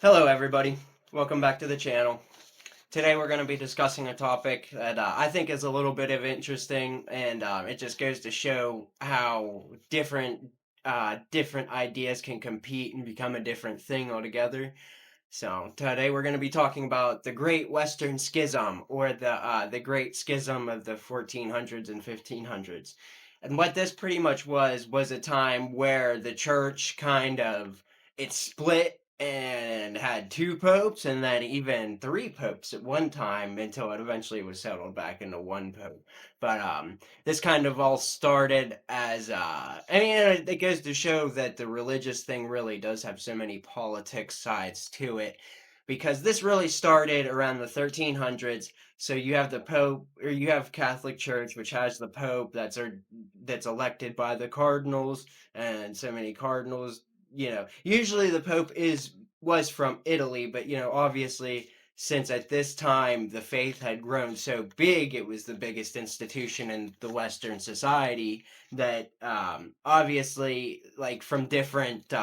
Hello everybody, welcome back to the channel. Today we're going to be discussing a topic that I think is a little bit of interesting, and it just goes to show how different ideas can compete and become a different thing altogether. So today we're going to be talking about the Great Western Schism, or the Great Schism of the 1400s and 1500s. And what this pretty much was a time where the church it split and had two popes and then even three popes at one time until it eventually was settled back into one pope. But this kind of all started as it goes to show that the religious thing really does have so many politics sides to it, because this really started around the 1300s. So you have the pope, or you have Catholic Church, which has the pope that's elected by the cardinals, and so many cardinals. Usually the pope was from Italy, but obviously, since at this time the faith had grown so big, it was the biggest institution in the Western society, that obviously, like, from different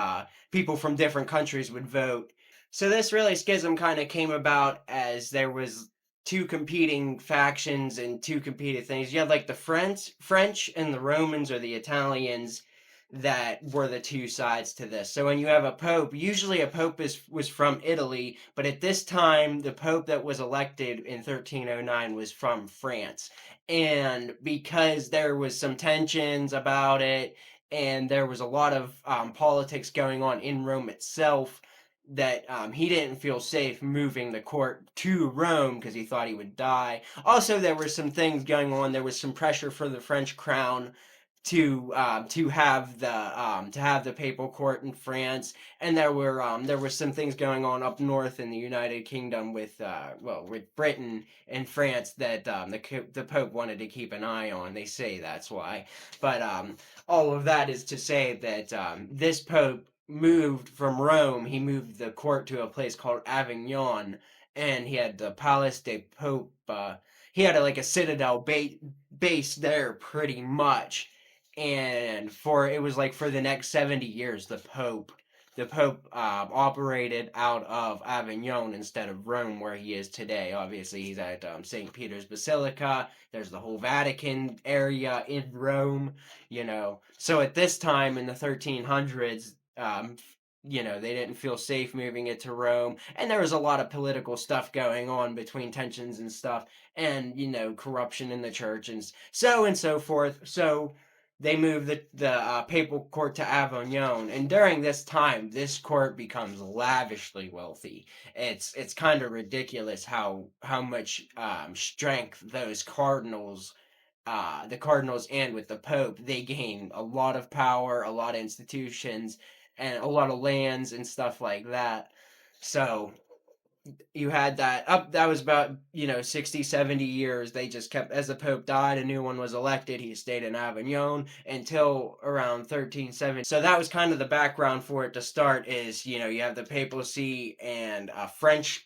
people from different countries would vote. So this really schism kind of came about as there was two competing factions and two competing things. You had like the French and the Romans, or the Italians, that were the two sides to this. So when you have a pope, usually a pope was from Italy, but at this time the pope that was elected in 1309 was from France. And because there was some tensions about it, and there was a lot of politics going on in Rome itself, that he didn't feel safe moving the court to Rome because he thought he would die. Also, there were some things going on. There was some pressure for the French crown to have the papal court in France, and there were some things going on up north in the United Kingdom with Britain and France that the Pope wanted to keep an eye on. They say that's why, but all of that is to say that this Pope moved from Rome. He moved the court to a place called Avignon, and he had the Palace de Pope. He had like a citadel base there, pretty much. And for it was like for the next 70 years, the Pope operated out of Avignon instead of Rome, where he is today. Obviously, he's at St. Peter's Basilica. There's the whole Vatican area in Rome. So at this time in the 1300s, they didn't feel safe moving it to Rome, and there was a lot of political stuff going on between tensions and stuff, and corruption in the church and so forth. So they move the papal court to Avignon, and during this time, this court becomes lavishly wealthy. It's kind of ridiculous how much strength the cardinals, and with the Pope, they gain a lot of power, a lot of institutions, and a lot of lands and stuff like that. So you had that was about 60, 70 years. They just kept, as the pope died, a new one was elected. He stayed in Avignon until around 1370. So that was kind of the background for it to start. Is you have the papacy, and a French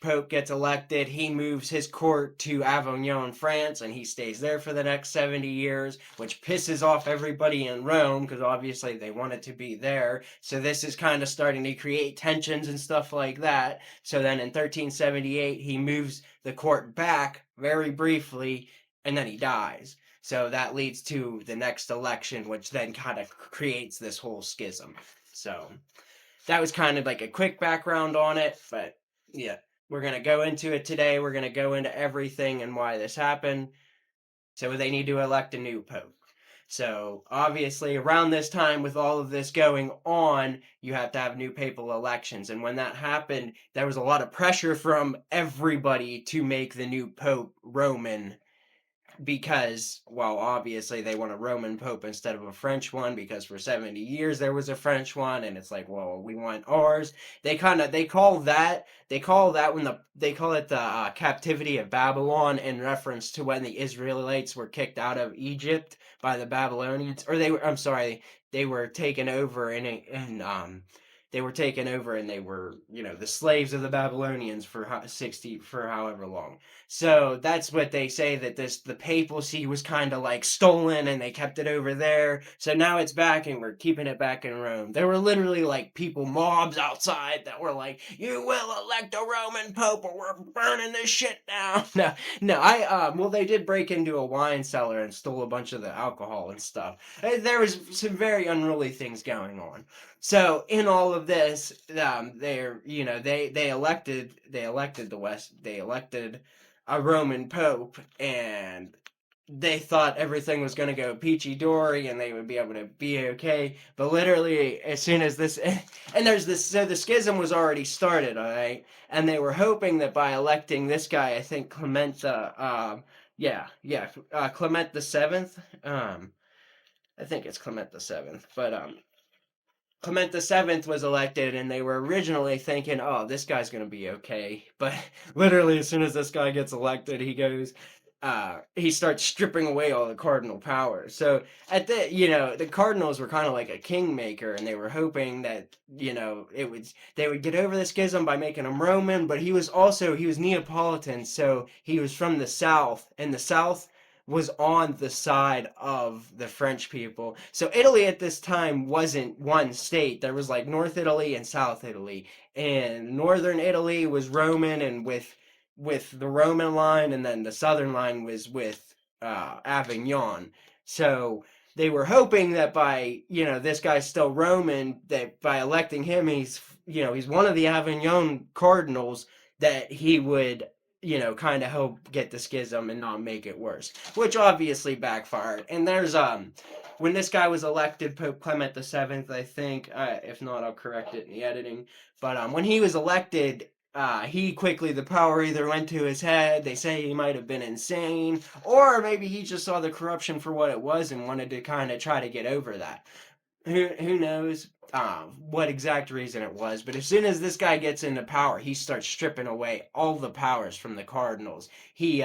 pope gets elected. He moves his court to Avignon, France, and he stays there for the next 70 years, which pisses off everybody in Rome because obviously they want it to be there. So this is kind of starting to create tensions and stuff like that. So then in 1378, he moves the court back very briefly, and then he dies. So that leads to the next election, which then kind of creates this whole schism. So that was kind of like a quick background on it, but yeah, we're going to go into it today. We're going to go into everything and why this happened. So they need to elect a new pope. So obviously, around this time, with all of this going on, you have to have new papal elections. And when that happened, there was a lot of pressure from everybody to make the new pope Roman, because, well, obviously they want a Roman pope instead of a French one, because for 70 years there was a French one, and it's like, well, we want ours. They call it the captivity of Babylon, in reference to when the Israelites were kicked out of Egypt by the Babylonians, or I'm sorry, they were taken over they were taken over, and they were, the slaves of the Babylonians for 60 for however long. So that's what they say, that this the papacy was kind of like stolen and they kept it over there. So now it's back and we're keeping it back in Rome. There were literally like people, mobs outside that were like, "You will elect a Roman pope or we're burning this shit down." No, no, well, they did break into a wine cellar and stole a bunch of the alcohol and stuff. There was some very unruly things going on. So in all of this, they're they elected a Roman pope, and they thought everything was going to go peachy dory and they would be able to be okay. But literally, as soon as this, and there's this, so the schism was already started, all right, and they were hoping that by electing this guy, I think Clement Clement the Seventh, I think it's Clement the Seventh, but Clement the Seventh was elected, and they were originally thinking, "Oh, this guy's gonna be okay." But literally, as soon as this guy gets elected, he starts stripping away all the cardinal powers. So the cardinals were kind of like a kingmaker, and they were hoping that they would get over the schism by making him Roman. But he was Neapolitan, so he was from the south, and the south was on the side of the French people. So Italy at this time wasn't one state. There was like North Italy and South Italy. And Northern Italy was Roman and with the Roman line, and then the southern line was with Avignon. So they were hoping that by, this guy's still Roman, that by electing him, he's one of the Avignon cardinals, that he would kind of help get the schism and not make it worse, which obviously backfired. And there's when this guy was elected, Pope Clement the Seventh, I think. If not, I'll correct it in the editing. But when he was elected, he quickly, the power either went to his head. They say he might have been insane, or maybe he just saw the corruption for what it was and wanted to kind of try to get over that. Who knows what exact reason it was, but as soon as this guy gets into power, he starts stripping away all the powers from the cardinals. He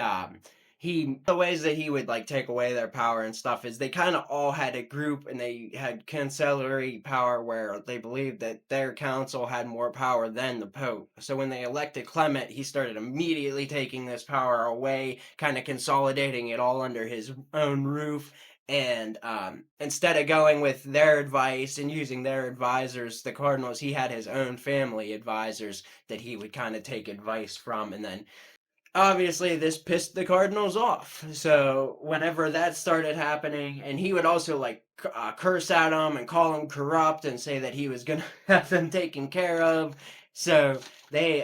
the ways that he would like take away their power and stuff is they kind of all had a group, and they had conciliary power where they believed that their council had more power than the pope. So when they elected Clement, he started immediately taking this power away, kind of consolidating it all under his own roof. And instead of going with their advice and using their advisors, the Cardinals, he had his own family advisors that he would kind of take advice from. And then obviously this pissed the Cardinals off. So whenever that started happening, and he would also like curse at them and call them corrupt and say that he was going to have them taken care of. So they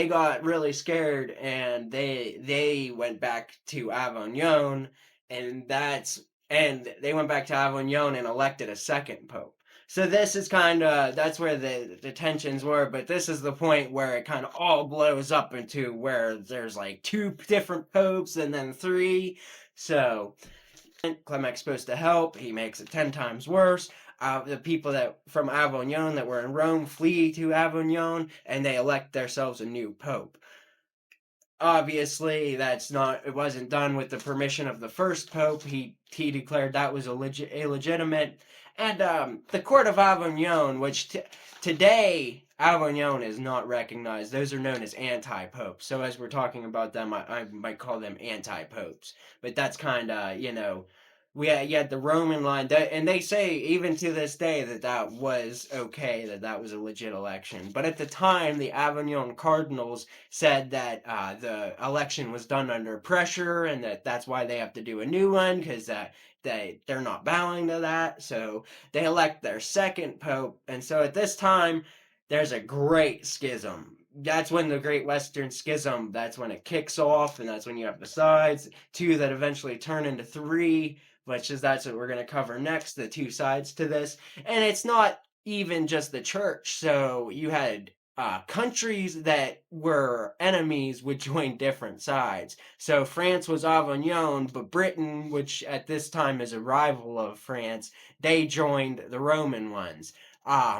got really scared, and they went back to Avignon, and they went back to Avignon and elected a second pope. So this is that's where the tensions were, but this is the point where it kind of all blows up into where there's like two different popes and then three. So Clement's supposed to help. He makes it 10 times worse. The people that from Avignon that were in Rome flee to Avignon, and they elect themselves a new pope. Obviously, it wasn't done with the permission of the first pope. He declared that was illegitimate. And the court of Avignon, which today Avignon is not recognized, those are known as anti-popes. So as we're talking about them, I might call them anti-popes. But that's kind of, we had the Roman line, and they say even to this day that was okay, that was a legit election. But at the time, the Avignon Cardinals said that the election was done under pressure, and that's why they have to do a new one, because they're not bowing to that. So they elect their second pope, and so at this time, there's a great schism. That's when the Great Western Schism, that's when it kicks off, and that's when you have the sides, two that eventually turn into three, that's what we're going to cover next, the two sides to this. And it's not even just the church. So you had countries that were enemies would join different sides. So France was Avignon, but Britain, which at this time is a rival of France, they joined the Roman ones.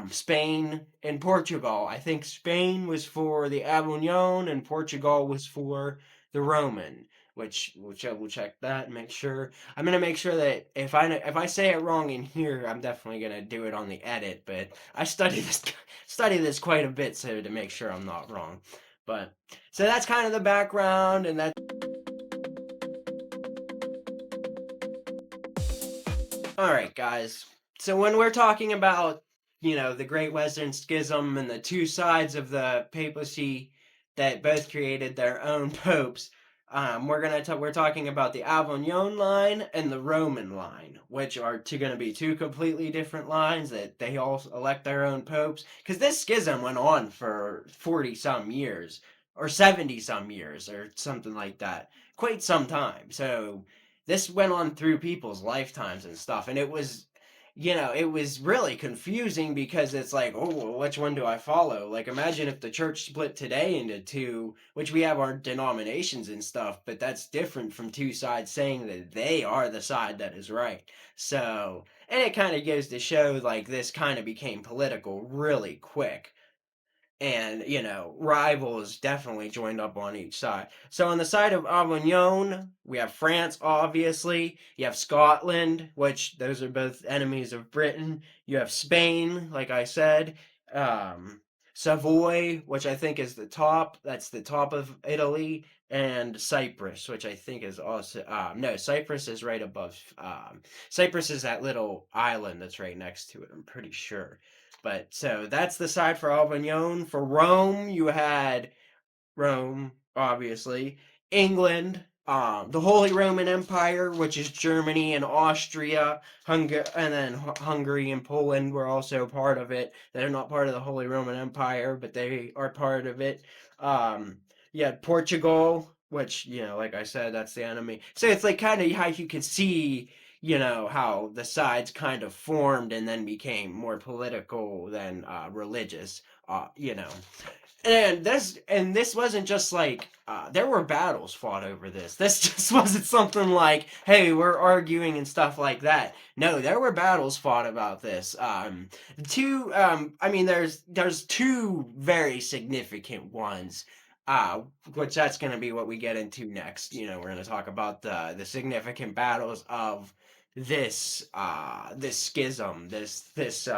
Spain and Portugal. I think Spain was for the Avignon and Portugal was for the Roman. which I will check that and make sure. I'm gonna make sure that if I say it wrong in here, I'm definitely gonna do it on the edit. But I study this quite a bit so to make sure I'm not wrong. But so that's kind of the background, and that. All right, guys. So when we're talking about, the Great Western Schism and the two sides of the papacy that both created their own popes, we're talking about the Avignon line and the Roman line, which are going to be two completely different lines that they all elect their own popes. Because this schism went on for 40 some years, or 70 some years, or something like that, quite some time. So this went on through people's lifetimes and stuff, and it was really confusing because it's like, oh, well, which one do I follow? Like, imagine if the church split today into two, which we have our denominations and stuff, but that's different from two sides saying that they are the side that is right. So, and it kind of goes to show, like, this kind of became political really quick, and rivals definitely joined up on each side. So on the side of Avignon, we have France, obviously. You have Scotland, which those are both enemies of Britain. You have Spain, like I said. um, Savoy, which I think is the top. That's the top of Italy. And Cyprus, which I think is also no, Cyprus is right above. Cyprus is that little island that's right next to it, I'm pretty sure. But so that's the side for Avignon. For Rome, you had Rome, obviously, England, the Holy Roman Empire, which is Germany and Austria, and then Hungary and Poland were also part of it. They're not part of the Holy Roman Empire, but they are part of it. Um, you had Portugal, which, like I said, that's the enemy. So it's like kind of how you could see, how the sides kind of formed and then became more political than religious. Uh, you know, and this wasn't just like there were battles fought over this. This just wasn't something like, hey, we're arguing and stuff like that. No, there were battles fought about this. I mean, there's two very significant ones. Which that's going to be what we get into next. We're going to talk about the significant battles of this schism, this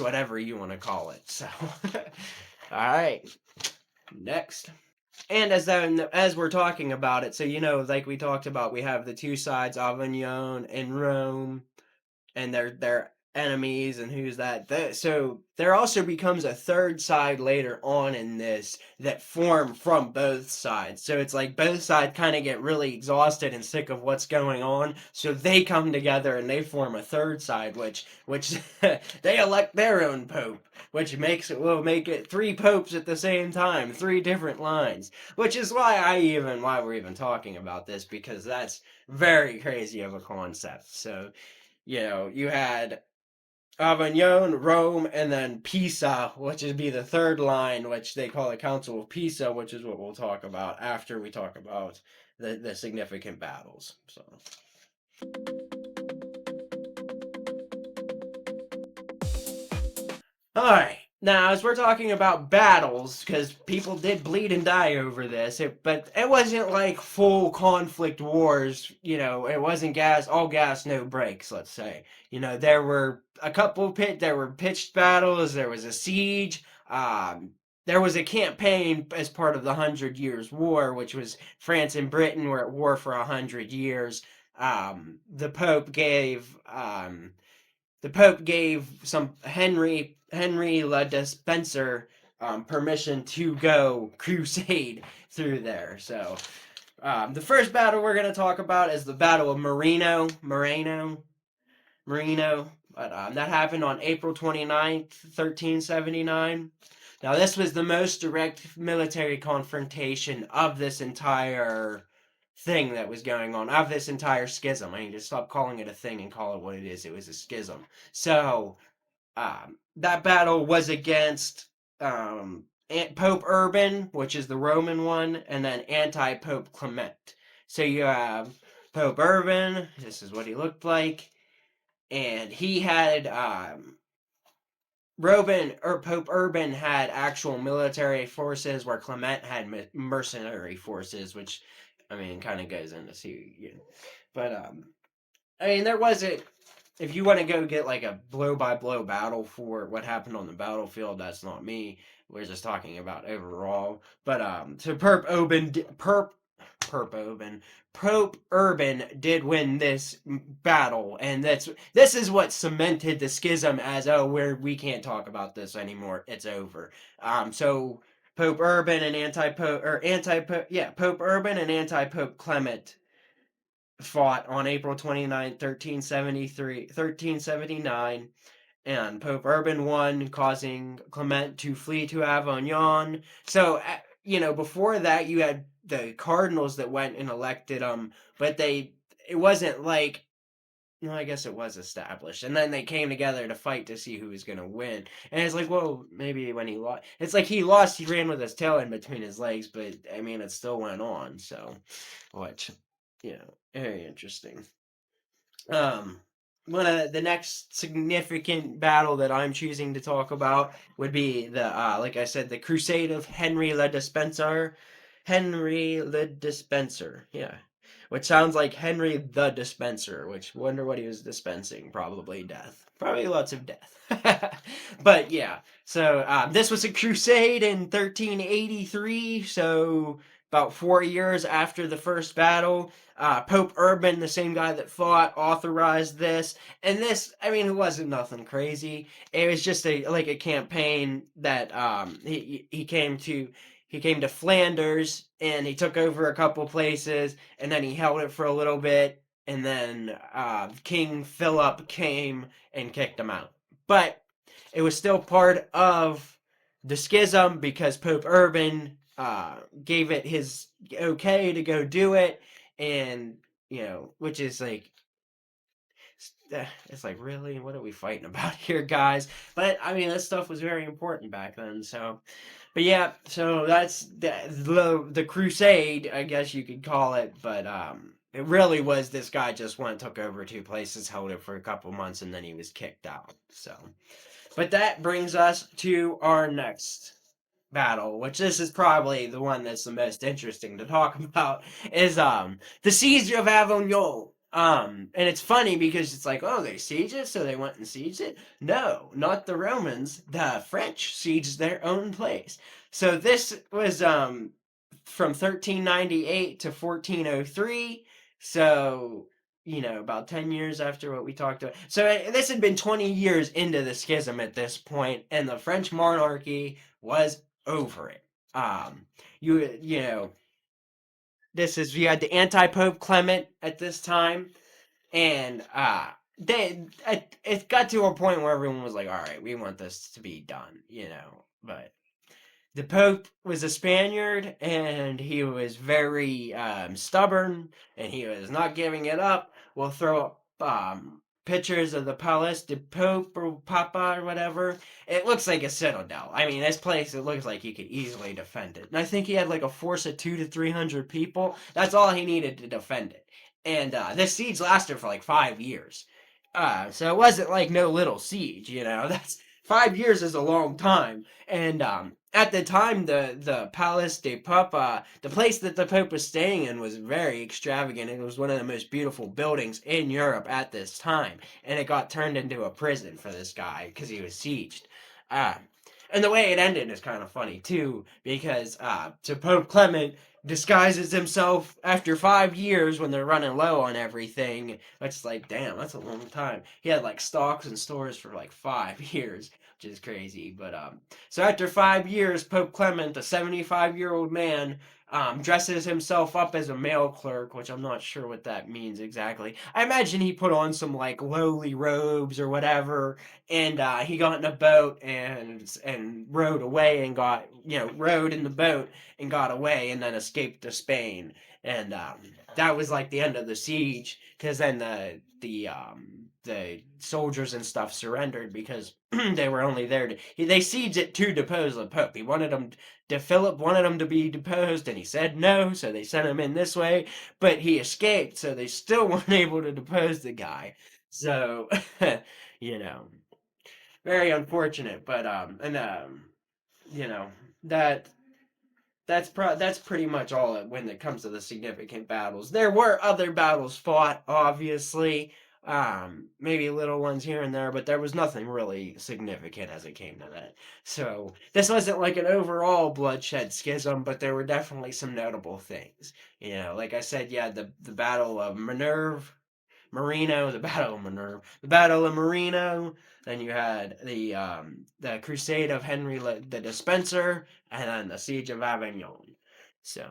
whatever you want to call it. So all right, next. And as we're talking about it, so like we talked about, we have the two sides, Avignon and Rome, and they're enemies, and who's that? So there also becomes a third side later on in this that form from both sides. So it's like both sides kind of get really exhausted and sick of what's going on, so they come together and they form a third side, which they elect their own pope, which will make it three popes at the same time, three different lines, which is why we're even talking about this, because that's very crazy of a concept. So you had Avignon, Rome, and then Pisa, which would be the third line, which they call the Council of Pisa, which is what we'll talk about after we talk about the significant battles. So. Alright, now as we're talking about battles, because people did bleed and die over this, but it wasn't like full conflict wars, it wasn't all gas, no breaks, let's say. There were there were pitched battles, there was a siege, there was a campaign as part of the Hundred Years' War, which was France and Britain were at war for 100 years. The Pope gave some Henry Le Despencer permission to go crusade through there. So the first battle we're going to talk about is the Battle of Marino. But that happened on April 29th, 1379. Now, this was the most direct military confrontation of this entire thing that was going on, of this entire schism. I need to stop calling it a thing and call it what it is. It was a schism. So, that battle was against Pope Urban, which is the Roman one, and then anti-Pope Clement. So you have Pope Urban, this is what he looked like, and he had Pope Urban had actual military forces, where Clement had mercenary forces, which I mean, kind of goes into but I mean, there wasn't. If you want to go get like a blow by blow battle for what happened on the battlefield, that's not me. We're just talking about overall. But so Perp Oben Pope Urban did win this battle, and this is what cemented the schism as, oh, we can't talk about this anymore. It's over. So Pope Urban and anti Pope, yeah, Pope Urban and anti Pope Clement fought on April 29th, 1379, and Pope Urban won, causing Clement to flee to Avignon. So, before that, you had the cardinals that went and elected him, but it wasn't like, I guess it was established. And then they came together to fight to see who was going to win. And it's like, well, maybe when he lost, it's like he lost, he ran with his tail in between his legs, but I mean, it still went on. So, which, very interesting. Um, One of the next significant battle that I'm choosing to talk about would be like I said, the Crusade of Henry le Despencer. Henry le Despencer, yeah. Which sounds like Henry the Dispenser, which wonder what he was dispensing. Probably death. Probably lots of death. But yeah, so this was a crusade in 1383, so about 4 years after the first battle. Pope Urban, the same guy that fought, authorized this. And this, I mean, it wasn't nothing crazy. It was just a campaign that he came to Flanders and he took over a couple places and then he held it for a little bit and then King Philip came and kicked him out. But it was still part of the schism because Pope Urban gave it his okay to go do it, and which is like, it's like, really, what are we fighting about here, guys? But I mean, that stuff was very important back then. So, but yeah, so that's the crusade, I guess you could call it. But it really was, this guy just went, took over two places, held it for a couple months, and then he was kicked out. So, but that brings us to our next battle, which this is probably the one that's the most interesting to talk about, is the siege of Avignon. And it's funny because it's like, oh, they sieged it, so they went and sieged it. No, not the Romans. The French sieged their own place. So this was from 1398 to 1403. So about 10 years after what we talked about. So this had been 20 years into the schism at this point, and the French monarchy was over it. You know, you had the anti-pope Clement at this time, and it got to a point where everyone was like, all right, we want this to be done, but the Pope was a Spaniard, and he was very stubborn, and he was not giving it up. We'll throw up pictures of the Palace de Pope or Papa or whatever. It looks like a citadel. I mean, this place, it looks like he could easily defend it. And I think he had like a force of 200 to 300 people. That's all he needed to defend it. And this siege lasted for like 5 years. So it wasn't like no little siege, That's 5 years is a long time. And at the time, the Palace de Papa, the place that the Pope was staying in, was very extravagant. It was one of the most beautiful buildings in Europe at this time, and it got turned into a prison for this guy because he was sieged. Uh, and the way it ended is kind of funny too, because so Pope Clement disguises himself after 5 years when they're running low on everything. It's like, damn, that's a long time. He had like stocks and stores for like 5 years, which is crazy. But so after 5 years, Pope Clement, a 75-year-old man, dresses himself up as a mail clerk, which I'm not sure what that means exactly. I imagine he put on some like lowly robes or whatever, and he got in a boat and rowed away and got rowed in the boat and got away and then escaped to Spain. And that was like the end of the siege, because then the soldiers and stuff surrendered because they were only there they sieged it to depose the Pope. Philip wanted him to be deposed, and he said no, so they sent him in this way. But he escaped, so they still weren't able to depose the guy. So, you know, very unfortunate. But and you know that that's pretty much all when it comes to the significant battles. There were other battles fought, obviously, maybe little ones here and there, but there was nothing really significant as it came to that. So this wasn't like an overall bloodshed schism, but there were definitely some notable things. Like I said, you had the Battle of Marino, the Battle of Minerva, the Battle of Marino. Then you had the Crusade of Henry the Dispenser, and then the Siege of Avignon. So,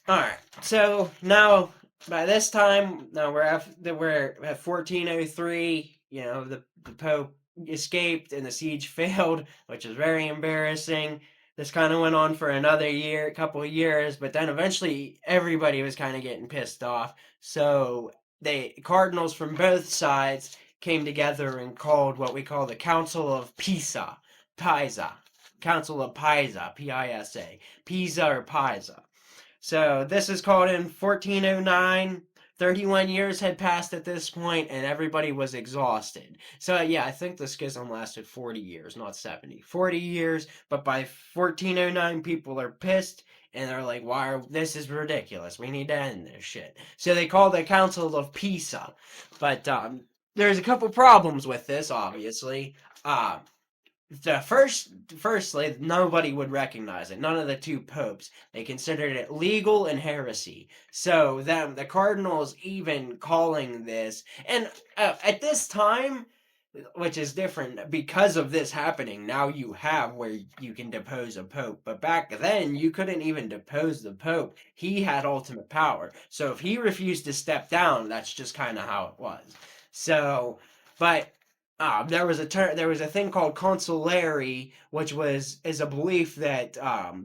all right. So now, by this time, now we're at 1403. The Pope escaped and the siege failed, which is very embarrassing. This kind of went on for another year, a couple of years, but then eventually everybody was kind of getting pissed off. So they cardinals from both sides came together and called what we call the Council of Pisa, Council of Pisa, Pisa, Pisa or Pisa. So this is called in 1409. 31 years had passed at this point, and everybody was exhausted. So, yeah, I think the schism lasted 40 years, not 70. 40 years, but by 1409, people are pissed, and they're like, this is ridiculous. We need to end this shit. So they called the Council of Pisa. But there's a couple problems with this, obviously. Uh, firstly, nobody would recognize it. None of the two popes. They considered it legal and heresy. So the cardinals even calling this, and at this time, which is different because of this happening. Now you have where you can depose a pope, but back then you couldn't even depose the pope. He had ultimate power. So if he refused to step down, that's just kind of how it was. So, but there was a thing called consulary, which is a belief that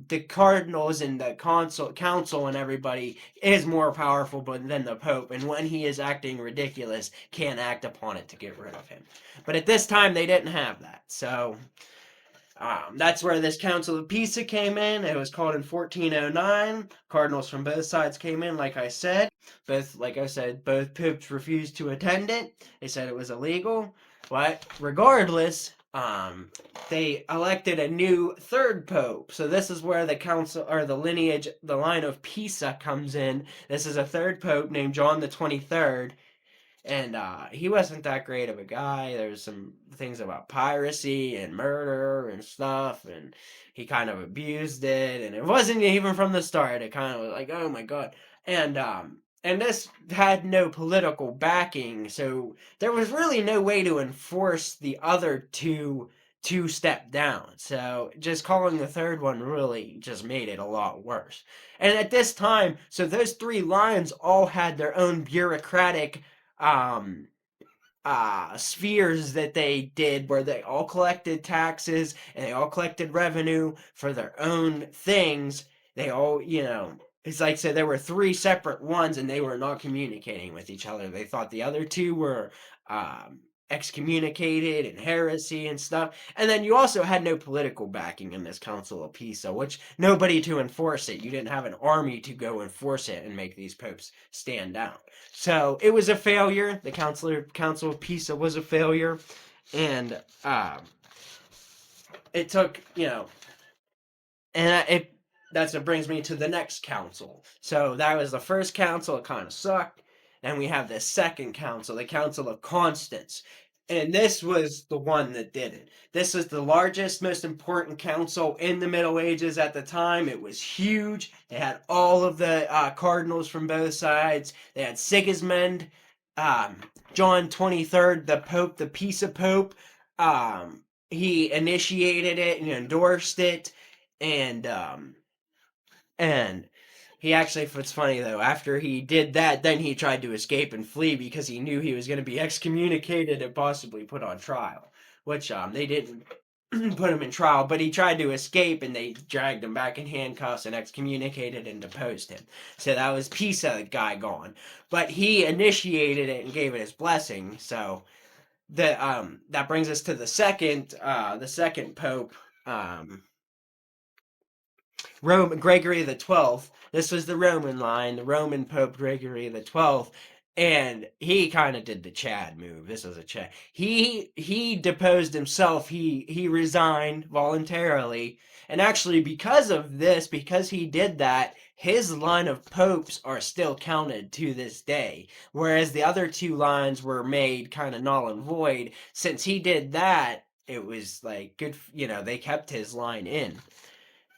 the cardinals and the council and everybody is more powerful than the pope, and when he is acting ridiculous, can't act upon it to get rid of him. But at this time, they didn't have that, so that's where this Council of Pisa came in. It was called in 1409. Cardinals from both sides came in, like I said. Both popes refused to attend it. They said it was illegal. But regardless, they elected a new third pope. So this is where the council or the line of Pisa comes in. This is a third pope named John the 23rd, and he wasn't that great of a guy. There's some things about piracy and murder and stuff, and he kind of abused it, and it wasn't even from the start. It kind of was like, oh my god. And this had no political backing, so there was really no way to enforce the other two step down. So just calling the third one really just made it a lot worse. And at this time, so those three lines all had their own bureaucratic um spheres that they did, where they all collected taxes and they all collected revenue for their own things. They all, it's like, so there were three separate ones and they were not communicating with each other. They thought the other two were excommunicated and heresy and stuff. And then you also had no political backing in this Council of Pisa, which nobody to enforce it. You didn't have an army to go enforce it and make these popes stand down. So it was a failure. The Council of Pisa was a failure, and it took, and that's what brings me to the next council. So that was the first council. It kind of sucked. And we have the second council, the Council of Constance. And this was the one that did it. This was the largest, most important council in the Middle Ages at the time. It was huge. They had all of the cardinals from both sides. They had Sigismund, John 23rd, the Pope, the Pisa Pope. He initiated it and endorsed it. And he actually, it's funny though, after he did that, then he tried to escape and flee because he knew he was going to be excommunicated and possibly put on trial, which they didn't put him in trial, but he tried to escape and they dragged him back in handcuffs and excommunicated and deposed him. So that was Pisa guy gone. But he initiated it and gave it his blessing. So that brings us to the second pope, Gregory the 12th. This was the Roman line, the Roman Pope Gregory the 12th. and he kind of did the Chad move. This was a Chad. He deposed himself. He resigned voluntarily, and actually because of this, because he did that, his line of popes are still counted to this day. Whereas the other two lines were made kind of null and void. Since he did that, it was like good. They kept his line in.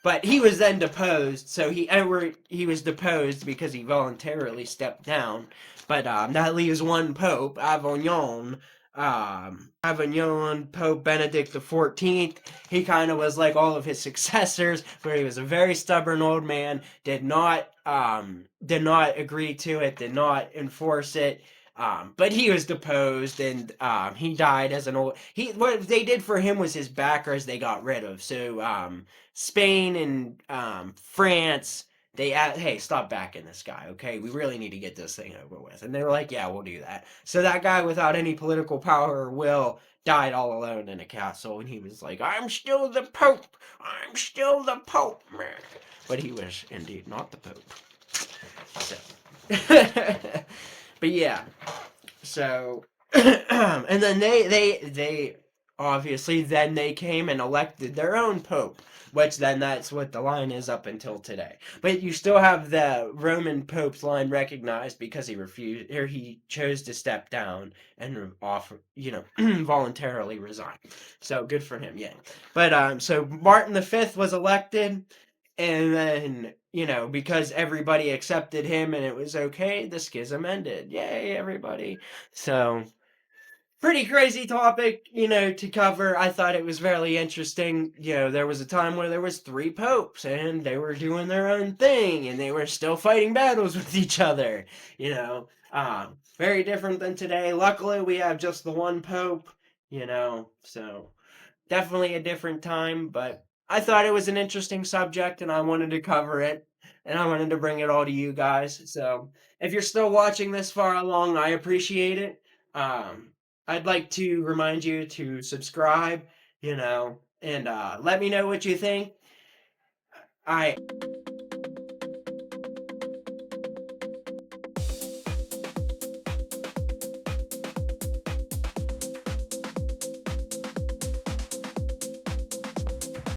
But he was then deposed, so he was deposed because he voluntarily stepped down. But that leaves one pope, Avignon. Avignon Pope Benedict XIV. He kind of was like all of his successors, where he was a very stubborn old man. Did not agree to it. Did not enforce it. But he was deposed, and he died as an old. What they did for him was his backers they got rid of. So Spain and France, hey, stop backing this guy, okay? We really need to get this thing over with. And they were like, yeah, we'll do that. So that guy without any political power or will died all alone in a castle, and he was like, I'm still the Pope. I'm still the Pope, man. But he was indeed not the Pope. So. But yeah. So, and then they obviously then they came and elected their own pope, which then that's what the line is up until today. But you still have the Roman pope's line recognized because he refused or he chose to step down and offer, voluntarily resign. So good for him, yeah. But so Martin V was elected, and then because everybody accepted him and it was okay, the schism ended. Yay, everybody. So pretty crazy topic, to cover. I thought it was very interesting. There was a time where there was three popes and they were doing their own thing and they were still fighting battles with each other. Very different than today. Luckily, we have just the one pope. So definitely a different time, but I thought it was an interesting subject and I wanted to cover it and I wanted to bring it all to you guys. So if you're still watching this far along, I appreciate it. Um, I'd like to remind you to subscribe, and let me know what you think. I